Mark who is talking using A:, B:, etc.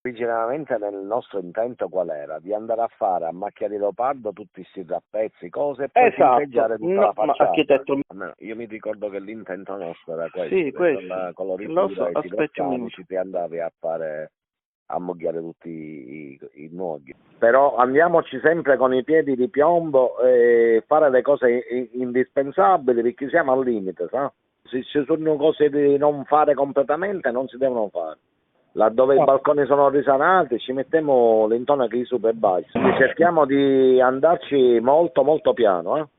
A: Originariamente nel nostro intento qual era? Di andare a fare a macchia di leopardo tutti questi trappezzi, cose, e poi tinteggiare tutta la
B: ma
A: facciata.
B: architetto,
A: Almeno io mi ricordo che l'intento nostro era questo,
B: sì,
A: che con
B: questo.
A: la
B: Lo
A: coloritura
B: so,
A: e i
B: aspetti un minuto.
A: piroscanici ti andavi a fare a mogliare tutti i nuoghi. Però andiamoci sempre con i piedi di piombo e fare le cose indispensabili, perché siamo al limite, sa? Se ci sono cose di non fare completamente, non si devono fare. Laddove i balconi sono risanati ci mettiamo l'intonaco di super basso, cerchiamo di andarci molto molto piano,